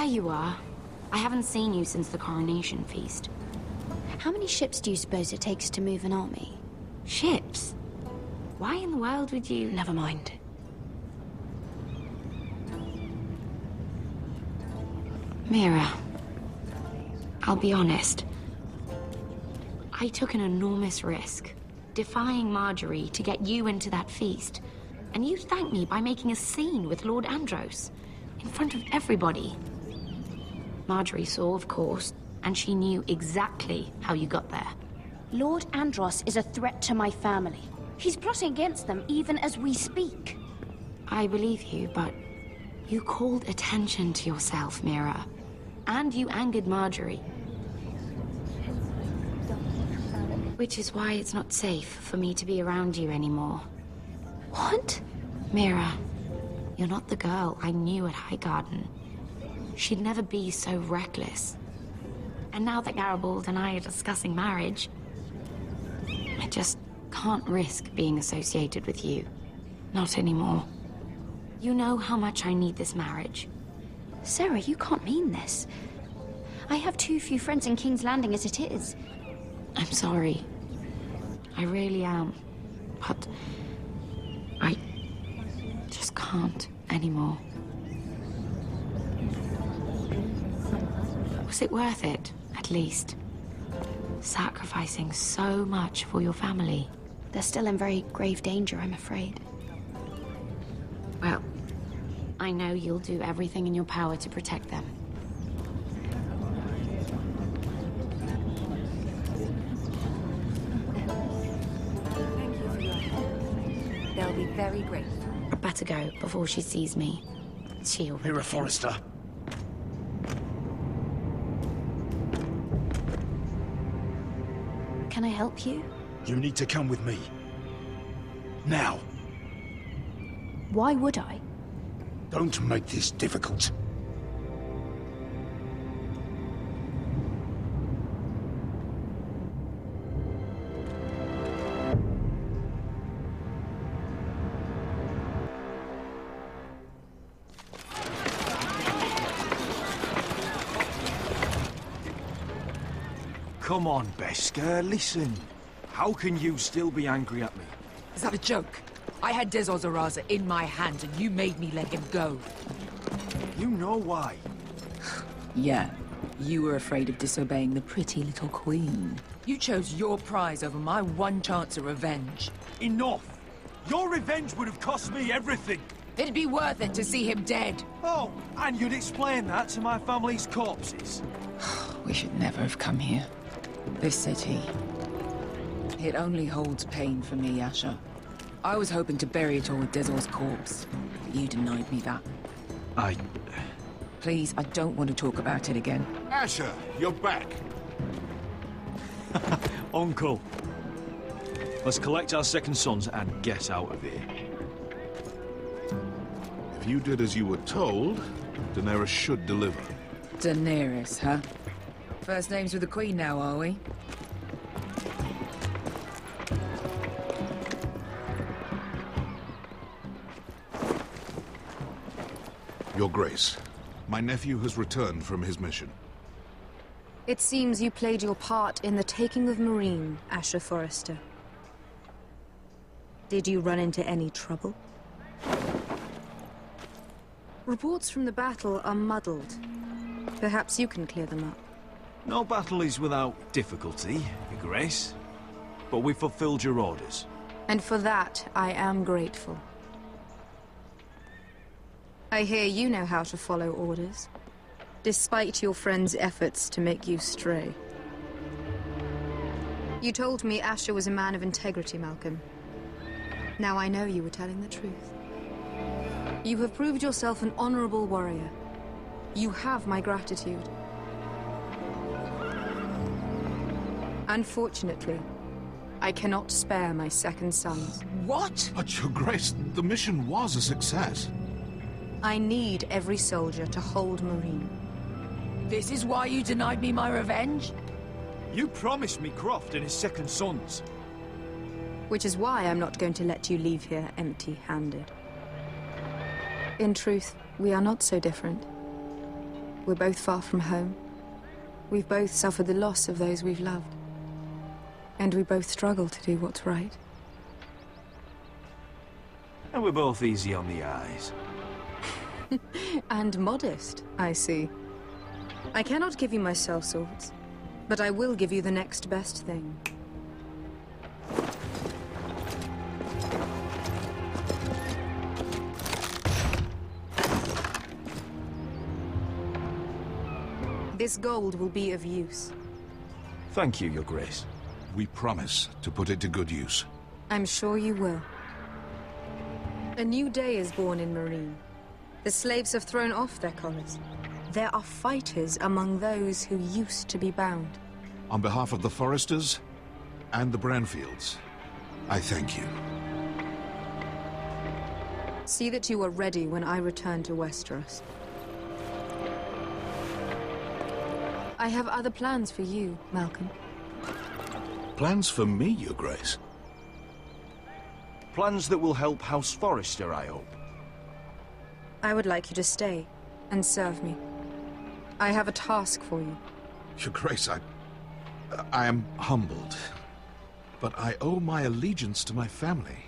There you are. I haven't seen you since the coronation feast. How many ships do you suppose it takes to move an army? Ships? Why in the world would you... Never mind. Mira, I'll be honest. I took an enormous risk, defying Marjorie to get you into that feast. And you thanked me by making a scene with Lord Andros, in front of everybody. Marjorie saw, of course, and she knew exactly how you got there. Lord Andros is a threat to my family. He's plotting against them even as we speak. I believe you, but you called attention to yourself, Mira. And you angered Marjorie. Which is why it's not safe for me to be around you anymore. What? Mira, you're not the girl I knew at Highgarden. She'd never be so reckless. And now that Garibald and I are discussing marriage, I just can't risk being associated with you. Not anymore. You know how much I need this marriage. Sarah, you can't mean this. I have too few friends in King's Landing as it is. I'm sorry. I really am. But I just can't anymore. Was it worth it, at least? Sacrificing so much for your family. They're still in very grave danger, I'm afraid. Well, I know you'll do everything in your power to protect them. Thank you for your help. They'll be very grateful. I'd better go before she sees me. She already Mira thinks- Forrester. Can I help you? You need to come with me. Now. Why would I? Don't make this difficult. Come on, Beskar, listen. How can you still be angry at me? Is that a joke? I had Dezor Zaraza in my hand and you made me let him go. You know why. Yeah, you were afraid of disobeying the pretty little queen. You chose your prize over my one chance of revenge. Enough! Your revenge would have cost me everything! It'd be worth it to see him dead. Oh, and you'd explain that to my family's corpses. We should never have come here. This city. It only holds pain for me, Asher. I was hoping to bury it all with Dezor's corpse, but you denied me that. Please, I don't want to talk about it again. Asher, you're back. Uncle. Let's collect our second sons and get out of here. If you did as you were told, Daenerys should deliver. Daenerys, huh? First names with the Queen now, are we? Your Grace, my nephew has returned from his mission. It seems you played your part in the taking of Meereen, Asher Forrester. Did you run into any trouble? Reports from the battle are muddled. Perhaps you can clear them up. No battle is without difficulty, Your Grace. But we fulfilled your orders. And for that, I am grateful. I hear you know how to follow orders, despite your friend's efforts to make you stray. You told me Asher was a man of integrity, Malcolm. Now I know you were telling the truth. You have proved yourself an honorable warrior. You have my gratitude. Unfortunately, I cannot spare my second sons. What? But Your Grace, the mission was a success. I need every soldier to hold Meereen. This is why you denied me my revenge? You promised me Croft and his second sons. Which is why I'm not going to let you leave here empty-handed. In truth, we are not so different. We're both far from home. We've both suffered the loss of those we've loved. And we both struggle to do what's right. And we're both easy on the eyes. And modest, I see. I cannot give you my sellswords, but I will give you the next best thing. This gold will be of use. Thank you, Your Grace. We promise to put it to good use. I'm sure you will. A new day is born in Marine. The slaves have thrown off their collars. There are fighters among those who used to be bound. On behalf of the Foresters and the Branfields, I thank you. See that you are ready when I return to Westeros. I have other plans for you, Malcolm. Plans for me, Your Grace? Plans that will help House Forrester, I hope. I would like you to stay and serve me. I have a task for you. Your Grace, I am humbled, but I owe my allegiance to my family.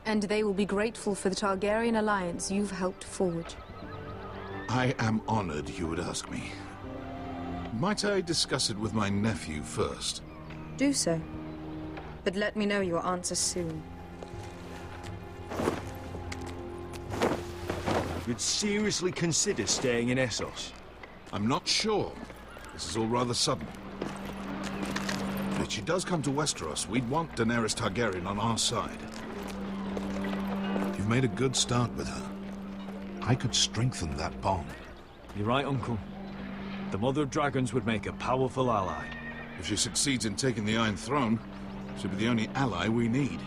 And they will be grateful for the Targaryen alliance you've helped forge. I am honored you would ask me. Might I discuss it with my nephew first? Do so. But let me know your answer soon. You'd seriously consider staying in Essos? I'm not sure. This is all rather sudden. If she does come to Westeros, we'd want Daenerys Targaryen on our side. You've made a good start with her. I could strengthen that bond. You're right, Uncle. The Mother of Dragons would make a powerful ally. If she succeeds in taking the Iron Throne, she'll be the only ally we need.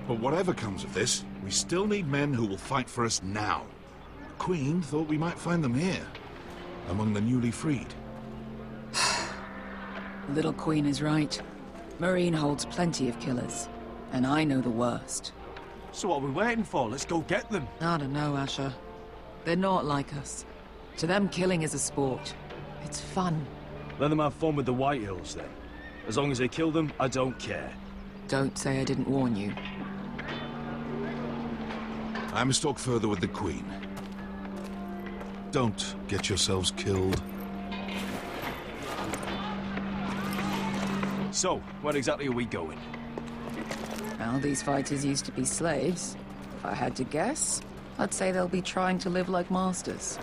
But whatever comes of this, we still need men who will fight for us now. The Queen thought we might find them here, among the newly freed. Little Queen is right. Marine holds plenty of killers, and I know the worst. So what are we waiting for? Let's go get them. I don't know, Asher. They're not like us. To them, killing is a sport. It's fun. Let them have fun with the White Hills, then. As long as they kill them, I don't care. Don't say I didn't warn you. I must talk further with the Queen. Don't get yourselves killed. So, where exactly are we going? Well, these fighters used to be slaves. If I had to guess, I'd say they'll be trying to live like masters.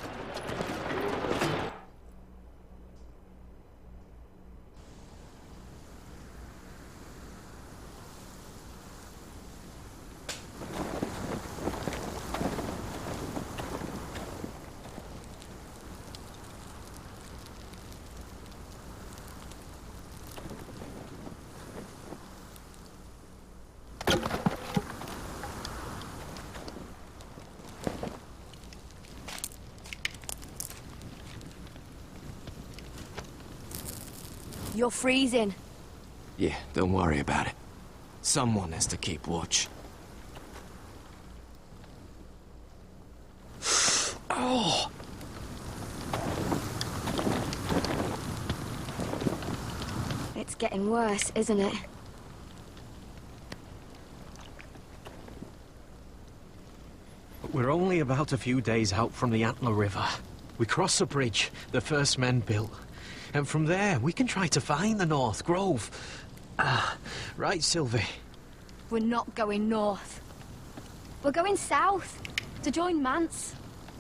You're freezing. Yeah, don't worry about it. Someone has to keep watch. Oh! It's getting worse, isn't it? We're only about a few days out from the Antler River. We cross the bridge the first men built. And from there, we can try to find the North Grove. Right, Sylvie? We're not going north. We're going south to join Mance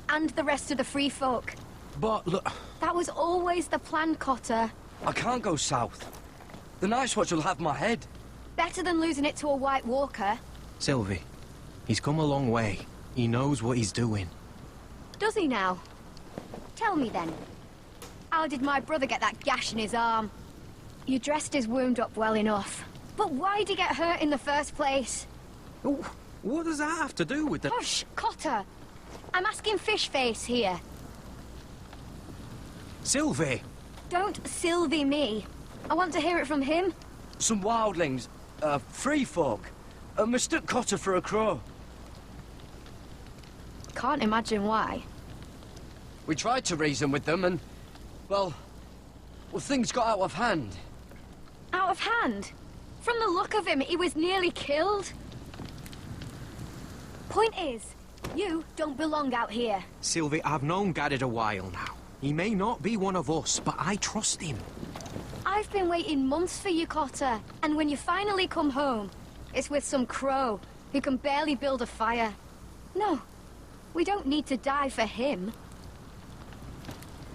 and the rest of the free folk. But look... That was always the plan, Cotter. I can't go south. The Night's Watch will have my head. Better than losing it to a White Walker. Sylvie, he's come a long way. He knows what he's doing. Does he now? Tell me then. How did my brother get that gash in his arm? You dressed his wound up well enough. But why'd he get hurt in the first place? Oh, what does that have to do with the... Hush, Cotter! I'm asking Fishface here. Sylvie! Don't Sylvie me. I want to hear it from him. Some wildlings, free folk, mistook Cotter for a crow. Can't imagine why. We tried to reason with them and... well, things got out of hand. Out of hand? From the look of him, he was nearly killed. Point is, you don't belong out here. Sylvie, I've known Garrett a while now. He may not be one of us, but I trust him. I've been waiting months for you, Cotter. And when you finally come home, it's with some crow who can barely build a fire. No, we don't need to die for him.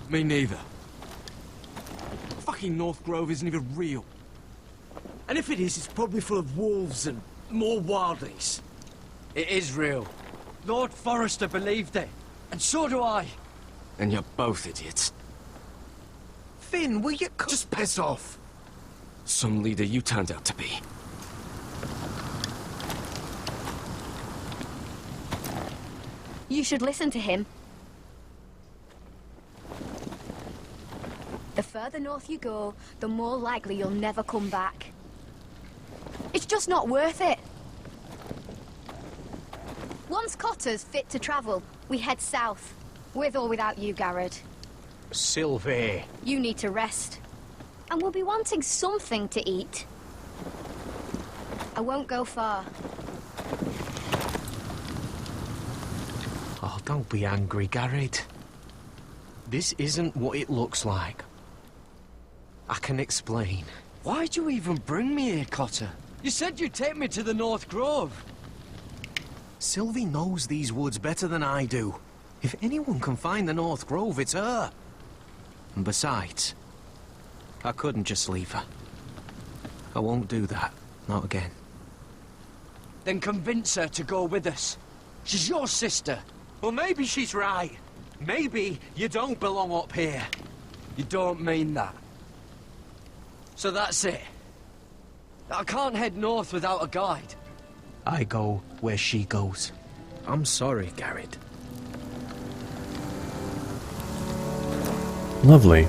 Me neither. Fucking North Grove isn't even real. And if it is, it's probably full of wolves and more wildlings. It is real. Lord Forrester believed it. And so do I. And you're both idiots. Finn, will you just piss off? Some leader you turned out to be. You should listen to him. The further north you go, the more likely you'll never come back. It's just not worth it. Once Cotter's fit to travel, we head south. With or without you, Garrett. Sylvie. You need to rest. And we'll be wanting something to eat. I won't go far. Oh, don't be angry, Garrett. This isn't what it looks like. I can explain. Why'd you even bring me here, Cotter? You said you'd take me to the North Grove. Sylvie knows these woods better than I do. If anyone can find the North Grove, it's her. And besides, I couldn't just leave her. I won't do that. Not again. Then convince her to go with us. She's your sister. Well, maybe she's right. Maybe you don't belong up here. You don't mean that. So that's it. I can't head north without a guide. I go where she goes. I'm sorry, Garrett. Lovely.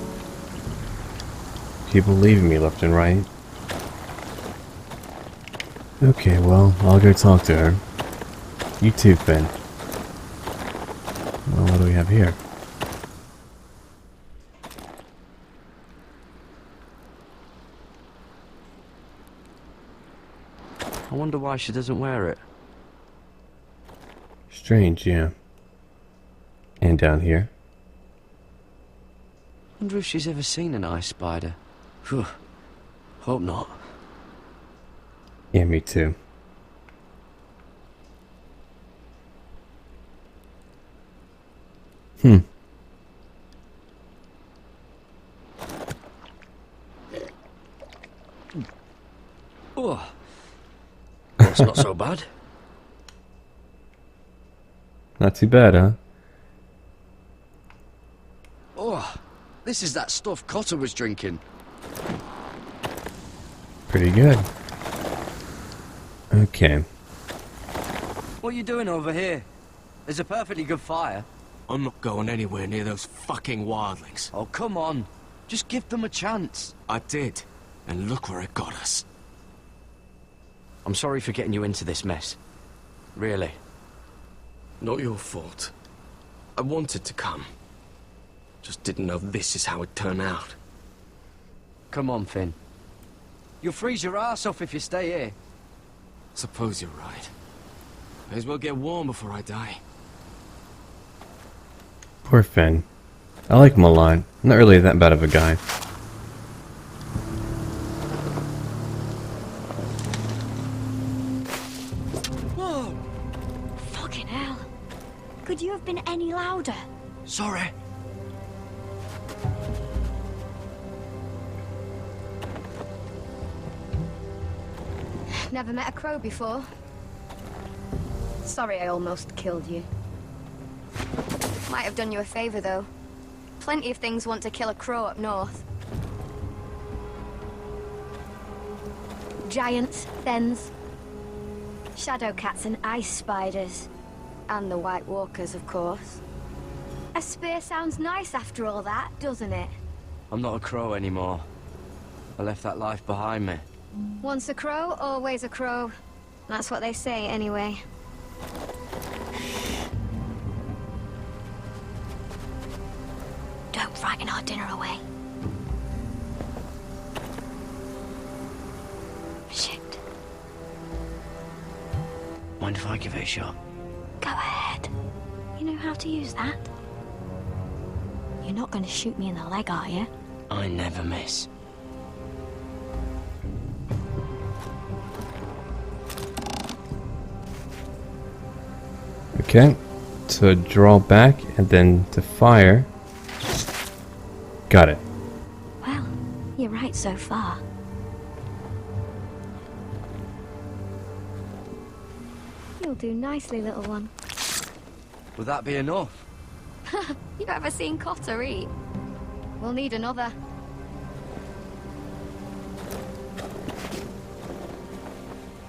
People leaving me left and right. Okay, well, I'll go talk to her. You too, Finn. Well, what do we have here? I wonder why she doesn't wear it. Strange, yeah. And down here. Wonder if she's ever seen an ice spider. Phew. Hope not. Yeah, me too. Oh. That's not so bad. Not too bad, huh? Oh, this is that stuff Cotter was drinking. Pretty good. Okay. What are you doing over here? There's a perfectly good fire. I'm not going anywhere near those fucking wildlings. Oh, come on. Just give them a chance. I did, and look where it got us. I'm sorry for getting you into this mess. Really. Not your fault. I wanted to come. Just didn't know this is how it'd turn out. Come on, Finn. You'll freeze your ass off if you stay here. Suppose you're right. May as well get warm before I die. Poor Finn. I like him a lot. I'm not really that bad of a guy. Whoa! Fucking hell. Could you have been any louder? Sorry. Never met a crow before. Sorry I almost killed you. Might have done you a favor, though. Plenty of things want to kill a crow up north. Giants, thens, shadow cats and ice spiders. And the White Walkers, of course. A spear sounds nice after all that, doesn't it? I'm not a crow anymore. I left that life behind me. Once a crow, always a crow. That's what they say, anyway. Shit. Mind if I give it a shot? Go ahead. You know how to use that? You're not going to shoot me in the leg, are you? I never miss. Okay, to draw back and then to fire. Got it. Well, you're right so far. You'll do nicely, little one. Would that be enough? You ever seen Cotter eat? We'll need another.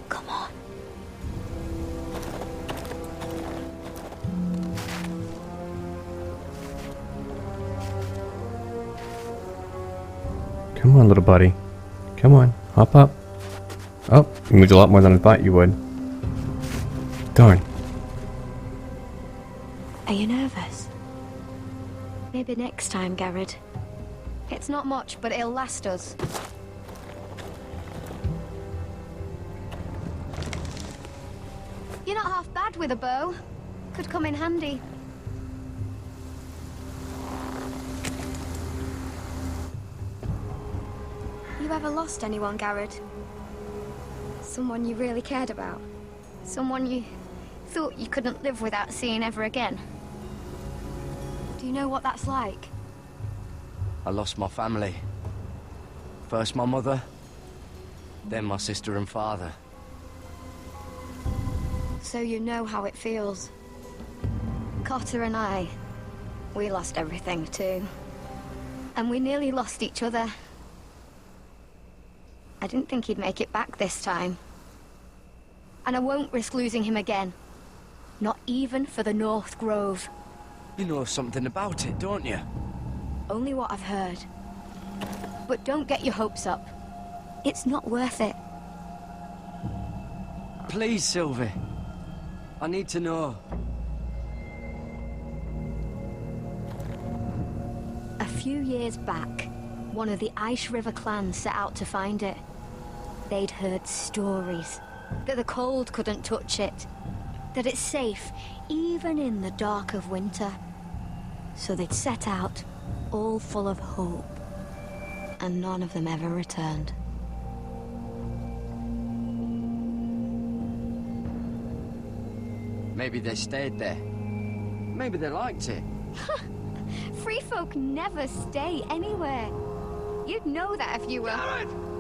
Come on. Come on, little buddy. Come on, hop up. Oh, you moved a lot more than I thought you would. Darn. Are you nervous? Maybe next time, Garrett. It's not much, but it'll last us. You're not half bad with a bow. Could come in handy. You ever lost anyone, Garrett? Someone you really cared about? Someone you thought you couldn't live without seeing ever again? Do you know what that's like? I lost my family. First my mother, then my sister and father. So you know how it feels. Cotter and I, we lost everything too. And we nearly lost each other. I didn't think he'd make it back this time. And I won't risk losing him again. Not even for the North Grove. You know something about it, don't you? Only what I've heard. But don't get your hopes up. It's not worth it. Please, Sylvie. I need to know. A few years back, one of the Ice River clans set out to find it. They'd heard stories that the cold couldn't touch it, that it's safe even in the dark of winter. So they'd set out, all full of hope, and none of them ever returned. Maybe they stayed there. Maybe they liked it. Free folk never stay anywhere. You'd know that if you were... Garrett!